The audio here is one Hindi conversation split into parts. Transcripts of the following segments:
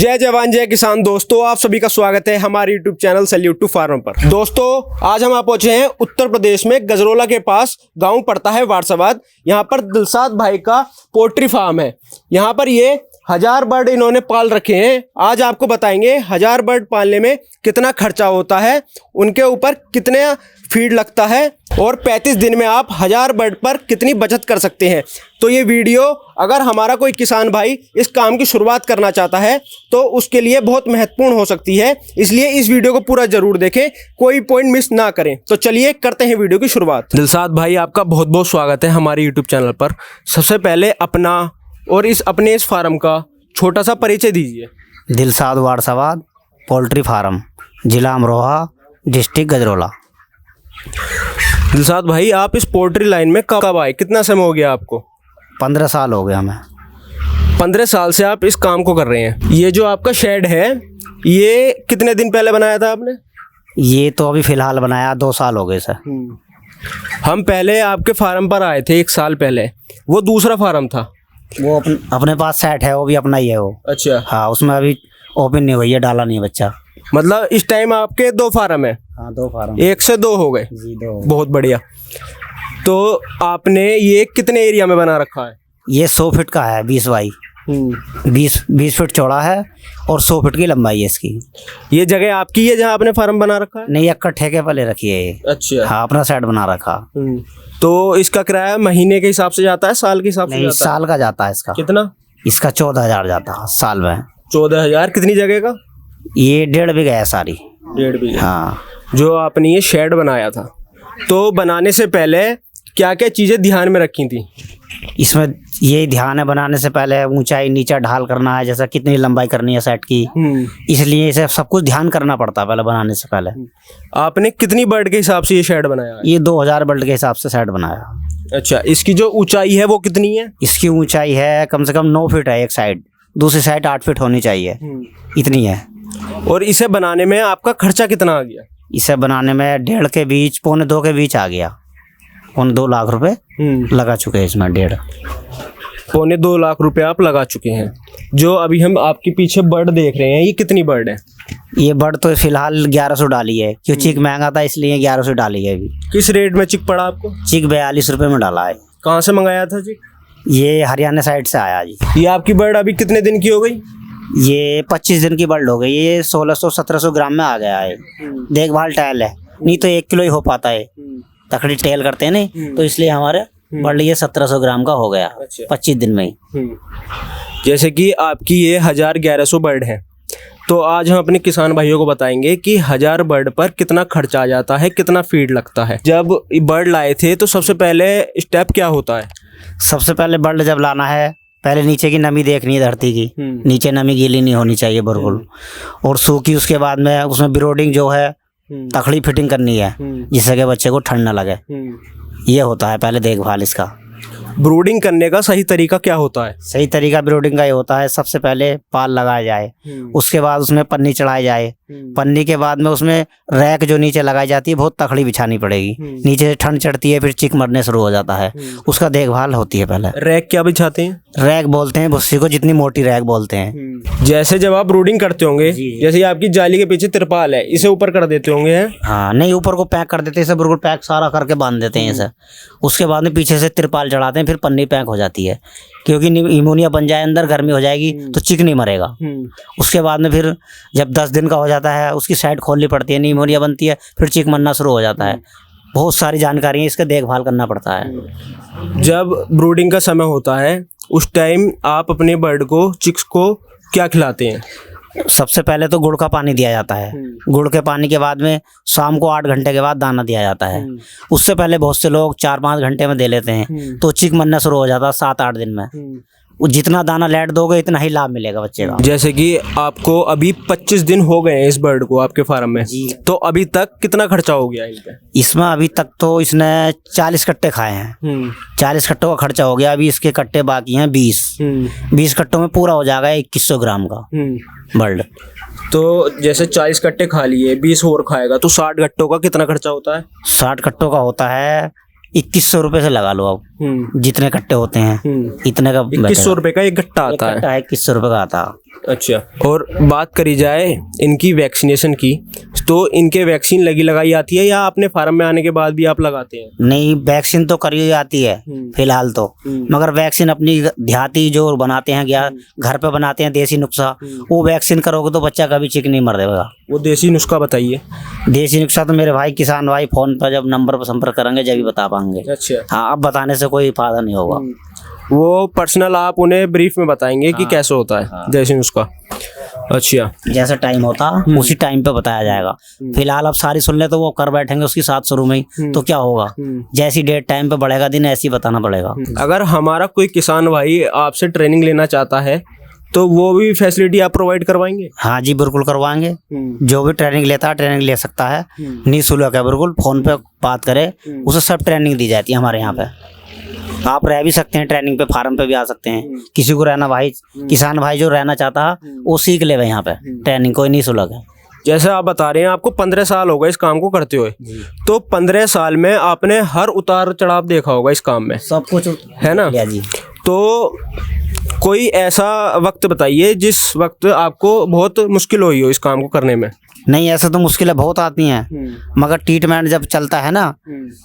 जय जवान जय किसान। दोस्तों आप सभी का स्वागत है हमारे YouTube channel salute to farm पर। दोस्तों आज हम पहुंचे हैं उत्तर प्रदेश में गजरोला के पास गांव पड़ता है वारसाबाद। यहाँ पर दिलसाद भाई का पोल्ट्री फार्म है। यहाँ पर ये 1000 बर्ड इन्होंने पाल रखे हैं। आज आपको बताएंगे 1000 बर्ड पालने में कितना खर्चा होता है, उनके ऊपर कितने फीड लगता है और 35 दिन में आप 1000 बर्ड पर कितनी बचत कर सकते हैं। तो ये वीडियो अगर हमारा कोई किसान भाई इस काम की शुरुआत करना चाहता है तो उसके लिए बहुत महत्वपूर्ण हो सकती है, इसलिए इस वीडियो को पूरा जरूर देखें, कोई पॉइंट मिस ना करें। तो चलिए करते हैं वीडियो की शुरुआत। दिलसाद भाई आपका बहुत बहुत स्वागत है हमारे यूट्यूब चैनल पर। सबसे पहले अपना और अपने इस फार्म का छोटा सा परिचय दीजिए। दिलसाद वारसाबाद पोल्ट्री फार्म, जिला अमरोहा, डिस्ट्रिक्ट गजरोला। दिलसाद भाई आप इस पोल्ट्री लाइन में कब आए, कितना समय हो गया आपको? 15 साल हो गए हमें। 15 साल से आप इस काम को कर रहे हैं। ये जो आपका शेड है ये कितने दिन पहले बनाया था आपने? ये तो अभी फिलहाल बनाया 2 साल हो गए सर। हम पहले आपके फार्म पर आए थे 1 साल पहले, वो दूसरा फार्म था। वो अपने पास सेट है, वो भी अपना ही है वो। अच्छा हाँ, उसमें अभी ओपन नहीं हुई है, डाला नहीं है बच्चा। मतलब इस टाइम आपके 2 फार्म है? हाँ 2 फार्म, 1 से 2 हो गए जी 2। बहुत बढ़िया। तो आपने ये कितने एरिया में बना रखा है? ये 100 फीट का है, 20 बाई 20 फीट चौड़ा है और 100 फीट की लंबाई है इसकी। ये जगह आपकी है जहाँ आपने फार्म बना रखा है? नहीं, एक ठेके पर ले रखी है ये। अच्छा हाँ, अपना सेट बना रखा। तो इसका किराया महीने के हिसाब से जाता है, साल के हिसाब से नहीं, जाता है? साल का जाता है इसका। कितना? इसका 14,000 जाता है साल में। 14,000 कितनी जगह का? ये 1.5 बीघा है सारी। 1.5 बीघा। हाँ, जो आपने ये शेड बनाया था तो बनाने से पहले क्या क्या चीजें ध्यान में रखी थी? इसमें ये ध्यान है बनाने से पहले ऊंचाई नीचा ढाल करना है, जैसा कितनी लंबाई करनी है सेट की, इसलिए इसे सब कुछ ध्यान करना पड़ता है पहले बनाने से पहले। आपने कितनी बर्ड के हिसाब से ये शेड बनाया है? ये 2000 बर्ड के हिसाब से सेट बनाया। अच्छा, इसकी जो ऊंचाई है वो कितनी है? इसकी ऊंचाई है कम से कम 9 फीट है एक साइड, दूसरी साइड 8 फीट होनी चाहिए, इतनी है। और इसे बनाने में आपका खर्चा कितना आ गया? इसे बनाने में 1.5 के बीच, 1.25 के बीच आ गया। 2 लाख रुपए लगा चुके हैं इसमें। 2.25 लाख रुपए आप लगा चुके हैं। जो अभी हम आपके पीछे बर्ड देख रहे हैं ये कितनी बर्ड है? ये बर्ड तो फिलहाल 1100 डाली है, क्यों चिक महंगा था इसलिए 1100 डाली है अभी। किस रेट में चिक पड़ा आपको? चिक 42 रुपए में डाला है। कहाँ से मंगाया था चिक? ये हरियाणा साइड से आया जी। ये आपकी बर्ड अभी कितने दिन की हो गई? ये 25 दिन की बर्ड हो गई। ये 1600-1700 ग्राम में आ गया है। देखभाल टाइल है, नहीं तो 1 किलो ही हो पाता है। तकड़ी टेल करते हैं नहीं, तो इसलिए हमारे बर्ड ये 1700 ग्राम का हो गया। अच्छा। 25 दिन में ही। जैसे कि आपकी ये 1100 बर्ड है, तो आज हम अपने किसान भाइयों को बताएंगे कि 1000 बर्ड पर कितना खर्चा आ जाता है, कितना फीड लगता है। जब बर्ड लाए थे तो सबसे पहले स्टेप क्या होता है? सबसे पहले बर्ड जब लाना है, पहले नीचे की नमी देखनी है धरती की। नीचे नमी गीली नहीं होनी चाहिए बिल्कुल, और सूखी। उसके बाद में उसमें ब्रीडिंग जो है तकड़ी फिटिंग करनी है, जिससे कि बच्चे को ठंड न लगे। ये होता है पहले देखभाल इसका। ब्रूडिंग करने का सही तरीका क्या होता है? सही तरीका ब्रीडिंग का ये होता है, सबसे पहले पाल लगाया जाए, उसके बाद उसमें पन्नी चढ़ाई जाए। पन्नी के बाद में उसमें रैक जो नीचे लगाई जाती है, बहुत तकड़ी बिछानी पड़ेगी। नीचे से ठंड चढ़ती है, फिर चिक मरने शुरू हो जाता है, उसका देखभाल होती है पहले। रैक क्या बिछाते हैं? रैक बोलते हैं भुस्सी को, जितनी मोटी रैक बोलते हैं। जैसे जब आप ब्रूडिंग करते होंगे, जैसे आपकी जाली के पीछे तिरपाल है, इसे ऊपर कर देते होंगे हैं? हाँ, नहीं, ऊपर को पैक कर देते हैं, इसे बिल्कुल पैक सारा करके बांध देते हैं इसे। उसके बाद में पीछे से तिरपाल चढ़ाते हैं, फिर पन्नी पैक हो जाती है, क्योंकि इमोनिया बन जाए अंदर, गर्मी हो जाएगी तो चिक नहीं मरेगा। उसके बाद में फिर जब 10 दिन का हो जाता है, उसकी साइड खोलनी पड़ती है, निमोनिया बनती है, फिर चिक मरना शुरू हो जाता है। बहुत सारी जानकारी है, इसका देखभाल करना पड़ता है। जब ब्रूडिंग का समय होता है उस टाइम आप अपने बर्ड को, चिक्स को क्या खिलाते हैं? सबसे पहले तो गुड़ का पानी दिया जाता है। गुड़ के पानी के बाद में शाम को 8 घंटे के बाद दाना दिया जाता है। उससे पहले बहुत से लोग 4-5 घंटे में दे लेते हैं, तो चिक मरना शुरू हो जाता है 7-8 दिन में। वो जितना दाना लेट दोगे इतना ही लाभ मिलेगा बच्चे का। जैसे कि आपको अभी 25 दिन हो गए हैं इस बर्ड को आपके फार्म में, तो अभी तक कितना खर्चा हो गया इन पे? इसमें अभी तक तो इसने 40 कट्टे खाए हैं। 40 कट्टों का खर्चा हो गया। अभी इसके कट्टे बाकी हैं 20 कट्टों में पूरा हो जाएगा 2100 ग्राम का बर्ड। तो जैसे 40 कट्टे खा लिए, 20 और खाएगा, तो 60 कट्टों का कितना खर्चा होता है? 60 कट्टों का होता है 2100 रुपये से लगा लो आप। जितने कट्टे होते हैं इतने का 2100 रुपए का एक गट्टा आता है। 2100 रुपये का आता। अच्छा, और बात करी जाए इनकी वैक्सीनेशन की, तो इनके वैक्सीन लगी लगाई आती है या अपने फार्म में आने के बाद भी आप लगाते हैं? नहीं, वैक्सीन तो करी जाती है फिलहाल तो, मगर वैक्सीन अपनी देहाती जो बनाते हैं या घर पे बनाते हैं देसी नुस्खा, वो वैक्सीन करोगे तो बच्चा कभी चिक नहीं मर देगा। वो देसी नुस्खा बताइए। देसी नुस्खा तो मेरे भाई किसान भाई फोन पर जब नंबर पर संपर्क करेंगे जब भी बता पाएंगे। अच्छा, हाँ, अब बताने से कोई फायदा नहीं होगा। वो पर्सनल आप उन्हें ब्रीफ में बताएंगे कि कैसे होता है देसी नुस्खा। अच्छा, जैसा टाइम होता उसी टाइम पे बताया जाएगा। फिलहाल अब सारी सुन ले तो वो कर बैठेंगे उसकी साथ शुरू में ही, तो क्या होगा, जैसी डेट टाइम पे बढ़ेगा दिन ऐसी बताना पड़ेगा। अगर हमारा कोई किसान भाई आपसे ट्रेनिंग लेना चाहता है तो वो भी फैसिलिटी आप प्रोवाइड करवाएंगे? हाँ जी, बिल्कुल करवाएंगे। जो भी ट्रेनिंग लेता है ट्रेनिंग ले सकता है, निःशुल्क है बिल्कुल। फोन पे बात करे उसे सब ट्रेनिंग दी जाती है हमारे यहाँ पे। आप रह भी सकते हैं ट्रेनिंग पे, फार्म पे भी आ सकते हैं। किसी को रहना भाई, किसान भाई जो रहना चाहता है वो सीख ले यहाँ पे ट्रेनिंग, कोई निःशुल्क है। जैसे आप बता रहे हैं आपको 15 साल हो गए इस काम को करते हुए, तो 15 साल में आपने हर उतार चढ़ाव देखा होगा इस काम में, सब कुछ है ना जी। तो कोई ऐसा वक्त बताइए जिस वक्त आपको बहुत मुश्किल हुई हो इस काम को करने में? नहीं, ऐसे तो मुश्किलें बहुत आती हैं, मगर ट्रीटमेंट जब चलता है ना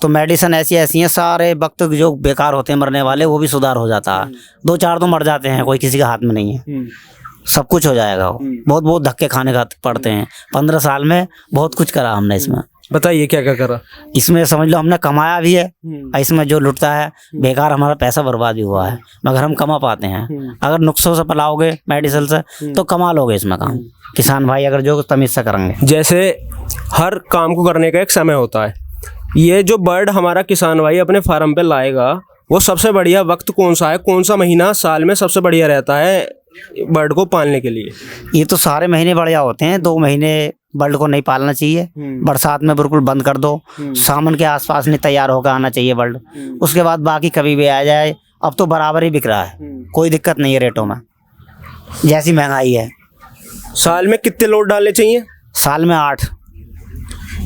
तो मेडिसिन ऐसी ऐसी हैं, सारे वक्त जो बेकार होते हैं मरने वाले वो भी सुधार हो जाता है। 2-4 तो मर जाते हैं, कोई किसी के हाथ में नहीं है, सब कुछ हो जाएगा। बहुत बहुत धक्के खाने का पड़ते हैं। 15 साल में बहुत कुछ करा हमने इसमें। बताइए क्या क्या करा इसमें? समझ लो हमने कमाया भी है, इसमें जो लुटता है बेकार हमारा पैसा बर्बाद भी हुआ है, मगर हम कमा पाते हैं। अगर नुस्खों से पलाओगे मेडिसिन से तो कमा लोगे इसमें काम, किसान भाई अगर जो तमीज से करेंगे। जैसे हर काम को करने का एक समय होता है, ये जो बर्ड हमारा किसान भाई अपने फार्म पे लाएगा वो सबसे बढ़िया वक्त कौन सा है, कौन सा महीना साल में सबसे बढ़िया रहता है बर्ड को पालने के लिए? ये तो सारे महीने बढ़िया होते हैं। 2 महीने बर्ड को नहीं पालना चाहिए, बरसात में बिल्कुल बंद कर दो, सावन के आसपास नहीं तैयार होकर आना चाहिए बर्ड। उसके बाद बाकी कभी भी आ जाए। अब तो बराबर ही बिक रहा है, कोई दिक्कत नहीं है रेटों में, जैसी महंगाई है। साल में कितने लोड डालने चाहिए? साल में 8।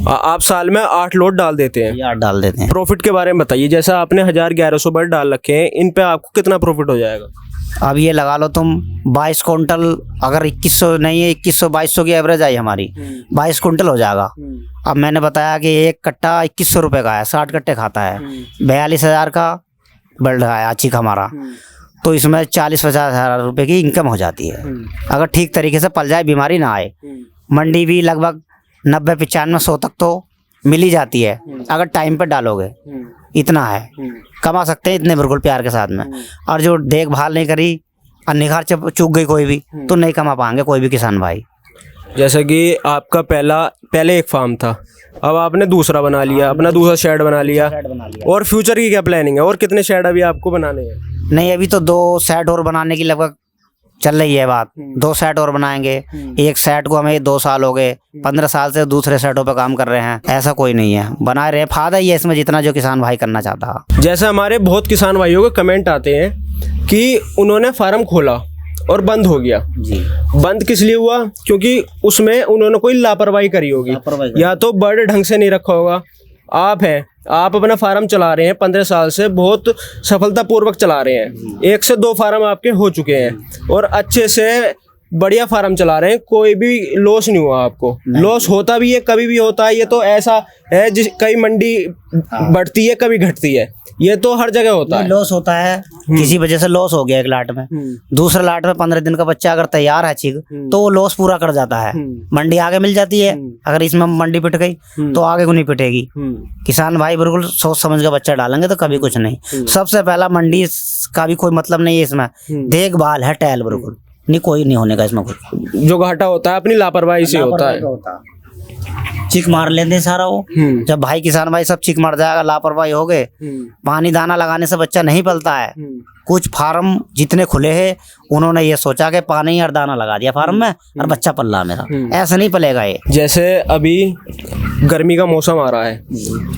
आप साल में 8 लोड डाल देते हैं? 8 डाल देते हैं। प्रॉफिट के बारे में बताइए, जैसा आपने 1100 बर्ड डाल रखे हैं, इन पे आपको कितना प्रॉफिट हो जाएगा? अब ये लगा लो तुम 22 कुंटल, अगर 2100 नहीं है 2100-2200 की एवरेज आई हमारी, 22 कुंटल हो जाएगा। अब मैंने बताया कि एक कट्टा 2100 रुपये का है, 60 कट्टे खाता है, 42,000 का बर्ड है आचिक हमारा, तो इसमें 40-50 हज़ार रुपये की इनकम हो जाती है अगर ठीक तरीके से पल जाए, बीमारी ना आए। मंडी भी लगभग 90-95-100 तक तो मिल ही जाती है अगर टाइम पर डालोगे। इतना है, कमा सकते हैं इतने बिल्कुल प्यार के साथ में। और जो देखभाल नहीं करी और निखार चूक गई कोई भी, तो नहीं कमा पाएंगे कोई भी किसान भाई। जैसे कि आपका पहले एक फार्म था, अब आपने दूसरा बना लिया, अपना दूसरा शेड बना लिया, और फ्यूचर की क्या प्लानिंग है? और कितने शेड अभी आपको बनाने हैं? नहीं, अभी तो 2 सेट और बनाने की लगभग चल रही है बात। 2 सेट और बनाएंगे। एक सेट को हमें 2 साल हो गए, 15 साल से दूसरे सेटों पे काम कर रहे हैं। ऐसा कोई नहीं है, बना रहे, फायदा ही है इसमें जितना जो किसान भाई करना चाहता है। जैसे हमारे बहुत किसान भाइयों के कमेंट आते हैं कि उन्होंने फार्म खोला और बंद हो गया जी। बंद किस लिए हुआ? क्योंकि उसमें उन्होंने कोई लापरवाही करी होगी, या तो बर्ड ढंग से नहीं रखा होगा। आप अपना फार्म चला रहे हैं 15 साल से, बहुत सफलतापूर्वक चला रहे हैं। 1 से 2 फार्म आपके हो चुके हैं और अच्छे से बढ़िया फार्म चला रहे हैं, कोई भी लॉस नहीं हुआ आपको। लॉस होता भी है, कभी भी होता है, ये तो ऐसा है जिस कई मंडी बढ़ती है कभी घटती है, ये तो हर जगह होता है। लॉस होता है, किसी वजह से लॉस हो गया एक लाट में, दूसरे लाट में 15 दिन का बच्चा अगर तैयार है चीज, तो वो लॉस पूरा कर जाता है, मंडी आगे मिल जाती है। अगर इसमें मंडी पिट गई तो आगे को नहीं पिटेगी। किसान भाई बिल्कुल सोच समझ के बच्चा डालेंगे तो कभी कुछ नहीं। सबसे पहला मंडी का भी कोई मतलब नहीं है इसमें, देखभाल है टहल, बिल्कुल नहीं, कोई नहीं होने का इसमें कुछ। जो घाटा होता है अपनी लापरवाही से होता है। चिक मार लेते हैं सारा वो। जब भाई किसान भाई सब चिक मार जाएगा, लापरवाही हो गए, पानी दाना लगाने से बच्चा नहीं पलता है। कुछ फार्म जितने खुले हैं उन्होंने ये सोचा कि पानी और दाना लगा दिया फार्म में और बच्चा पल रहा मेरा, ऐसा नहीं पलेगा ये। जैसे अभी गर्मी का मौसम आ रहा है,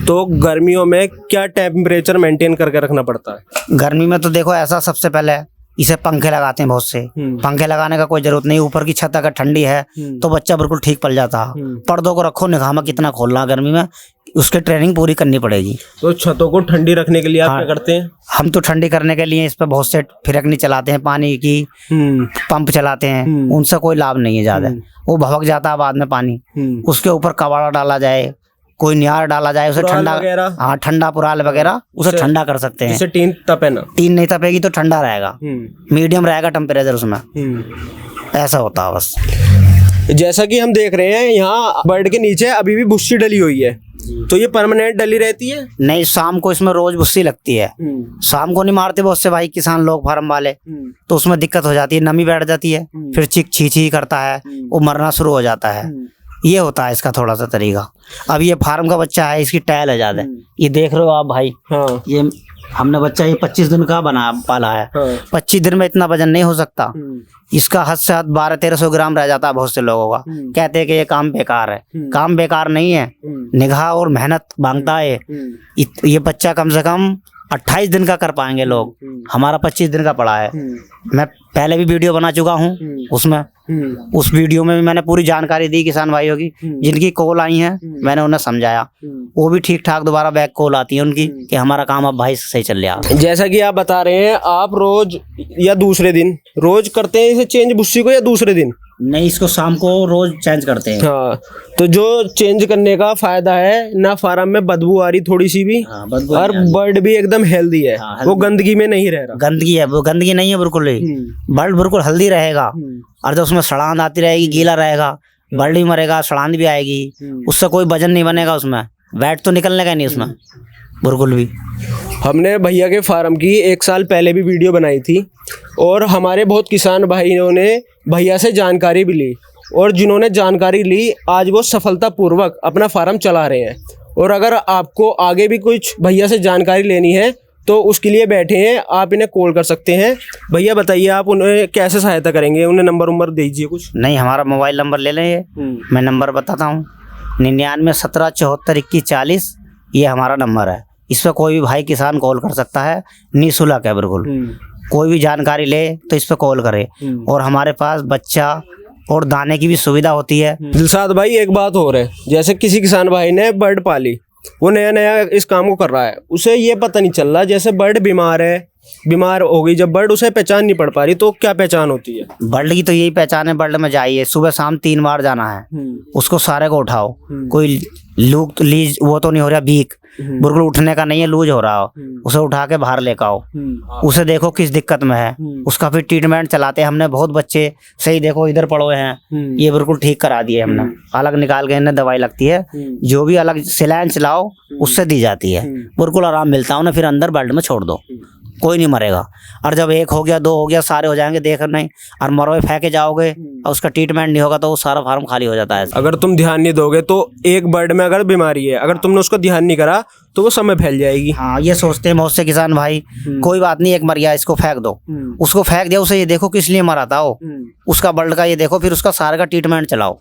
तो गर्मियों में क्या टेम्परेचर मेंटेन करके रखना पड़ता है? गर्मी में तो देखो ऐसा, सबसे पहले इसे पंखे लगाते हैं बहुत से। पंखे लगाने का कोई जरूरत नहीं, ऊपर की छत अगर ठंडी है तो बच्चा बिल्कुल ठीक पल जाता है। पर्दों को रखो, निगाह में कितना खोलना गर्मी में, उसकी ट्रेनिंग पूरी करनी पड़ेगी। तो छतों को ठंडी रखने के लिए आप क्या करते हैं? हम तो ठंडी करने के लिए इस पर बहुत से फिरकनी चलाते हैं, पानी की पंप चलाते हैं, उनसे कोई लाभ नहीं है ज्यादा, वो भवक जाता है बाद में पानी। उसके ऊपर कबाड़ा डाला जाए, कोई नियार डाला जाए, उसे ठंडा, हाँ ठंडा पुराल वगैरह उसे ठंडा कर सकते हैं। जिससे टीन तपे ना, टीन नहीं तपेगी तो ठंडा रहेगा, मीडियम रहेगा टेम्परेचर उसमें, ऐसा होता है बस। जैसा कि हम देख रहे हैं यहाँ बर्ड के नीचे अभी भी भुस्सी डली हुई है, तो ये परमानेंट डली रहती है? नहीं, शाम को इसमें रोज भुस्सी लगती है। शाम को नहीं मारते बहुत से भाई किसान लोग फार्म वाले, तो उसमें दिक्कत हो जाती है, नमी बैठ जाती है, फिर चिक छी करता है, वो मरना शुरू हो जाता है। ये होता है इसका थोड़ा सा तरीका। अब ये फार्म का बच्चा है, इसकी टायल है ज्यादा, ये देख रहे हो आप भाई। हाँ। ये हमने बच्चा ये 25 दिन का पाला है। 25 दिन में इतना वजन नहीं हो सकता, इसका हद से हद 1200-1300 ग्राम रह जाता है। बहुत से लोगों का कहते हैं कि ये काम बेकार है, काम बेकार नहीं है, निगाह और मेहनत मांगता है। ये बच्चा कम से कम 28 दिन का कर पाएंगे लोग, हमारा 25 दिन का पड़ा है। मैं पहले भी वीडियो बना चुका हूँ, उसमें उस वीडियो में भी मैंने पूरी जानकारी दी किसान भाइयों की, जिनकी कॉल आई है मैंने उन्हें समझाया, वो भी ठीक ठाक दोबारा बैक कॉल आती है उनकी कि हमारा काम अब भाई सही चल रहा। जैसा कि आप बता रहे हैं, आप रोज या दूसरे दिन रोज करते हैं इसे चेंज भुस्सी को, या दूसरे दिन? नहीं, इसको शाम को रोज चेंज करते हैं। हाँ, तो जो चेंज करने का फायदा है ना, फार्म में बदबू आ रही थोड़ी सी भी, बदबू और बर्ड भी एकदम हेल्दी है, वो गंदगी में नहीं रह रहा। गंदगी है, वो गंदगी नहीं है बिल्कुल ही, बर्ड बिल्कुल हेल्दी रहेगा। और जब उसमें सड़ांद आती रहेगी, गीला रहेगा, बर्ड भी मरेगा, सड़ांद भी आएगी, उससे कोई वजन नहीं बनेगा, उसमें वैट तो निकलने का नहीं उसमें बिल्कुल भी। हमने भैया के फार्म की 1 साल पहले भी वीडियो बनाई थी, और हमारे बहुत किसान भाइयों ने भैया से जानकारी भी ली, और जिन्होंने जानकारी ली आज वो सफलतापूर्वक अपना फार्म चला रहे हैं। और अगर आपको आगे भी कुछ भैया से जानकारी लेनी है तो उसके लिए बैठे हैं, आप इन्हें कॉल कर सकते हैं। भैया बताइए आप उन्हें कैसे सहायता करेंगे, उन्हें नंबर दीजिए कुछ। नहीं, हमारा मोबाइल नंबर ले लें, मैं नंबर बताता हूँ, 99 17 74 21 40, ये हमारा नंबर है। इस पर कोई भी भाई किसान कॉल कर सकता है, निःशुल्क है बिल्कुल। कोई भी जानकारी ले तो इस पर कॉल करे, और हमारे पास बच्चा और दाने की भी सुविधा होती है। दिलशाद भाई, एक बात और है, जैसे किसी किसान भाई ने बर्ड पाली, वो नया इस काम को कर रहा है, उसे ये पता नहीं चल रहा, जैसे बर्ड बीमार हो गई जब बर्ड, उसे पहचान नहीं पड़ पा रही, तो क्या पहचान होती है? बर्ड की तो यही पहचान है, बर्ड में जाइए, सुबह शाम 3 बार जाना है, उसको सारे को उठाओ, कोई लूक लीज वो तो नहीं हो रहा, बीक बिल्कुल उठने का नहीं है, लूज हो रहा हो, उसे उठा के बाहर लेकर आओ, उसे देखो किस दिक्कत में है, उसका फिर ट्रीटमेंट चलाते हैं। हमने बहुत बच्चे सही, देखो इधर पड़े हैं, ये बिल्कुल ठीक करा दिए हमने, अलग निकाल के इन्हें दवाई लगती है, जो भी अलग सिलाइन चलाओ उससे दी जाती है, बिल्कुल आराम मिलता है उन्हें, फिर अंदर बर्ड में छोड़ दो, कोई नहीं मरेगा। और जब 1 हो गया 2 हो गया, सारे हो जाएंगे, देख नहीं, और मरवे फेंके जाओगे और उसका ट्रीटमेंट नहीं होगा तो वो सारा फार्म खाली हो जाता है। अगर तुम ध्यान नहीं दोगे तो एक बर्ड में अगर बीमारी है, अगर तुमने उसको ध्यान नहीं करा तो वो समय फैल जाएगी। हाँ, ये सोचते हैं बहुत से किसान भाई, कोई बात नहीं, एक मर गया इसको फेंक दो, उसको फेंक दिया, उसे ये देखो किस लिए मरा था वो, उसका बर्ड का ये देखो, फिर उसका सारे का ट्रीटमेंट चलाओ,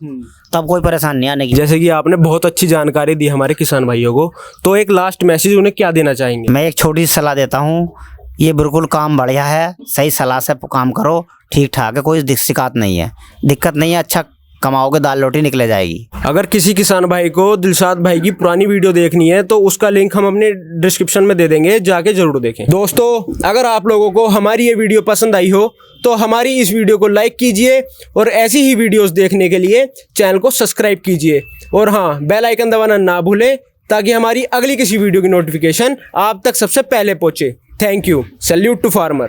तब कोई परेशानी नहीं आने की। जैसे कि आपने बहुत अच्छी जानकारी दी हमारे किसान भाइयों को, तो एक लास्ट मैसेज उन्हें क्या देना चाहेंगे? मैं एक छोटी सी सलाह देता हूँ, ये बिल्कुल काम बढ़िया है, सही सलाह से काम करो, ठीक ठाक है, कोई शिकायत नहीं है, दिक्कत नहीं है, अच्छा कमाओगे, दाल रोटी निकले जाएगी। अगर किसी किसान भाई को दिलशाद भाई की पुरानी वीडियो देखनी है तो उसका लिंक हम अपने डिस्क्रिप्शन में दे देंगे, जाके जरूर देखें। दोस्तों, अगर आप लोगों को हमारी ये वीडियो पसंद आई हो तो हमारी इस वीडियो को लाइक कीजिए, और ऐसी ही वीडियोस देखने के लिए चैनल को सब्सक्राइब कीजिए, और हाँ, बेल आइकन दबाना ना भूलें, ताकि हमारी अगली किसी वीडियो की नोटिफिकेशन आप तक सबसे पहले पहुंचे। Thank you. Salute to farmer.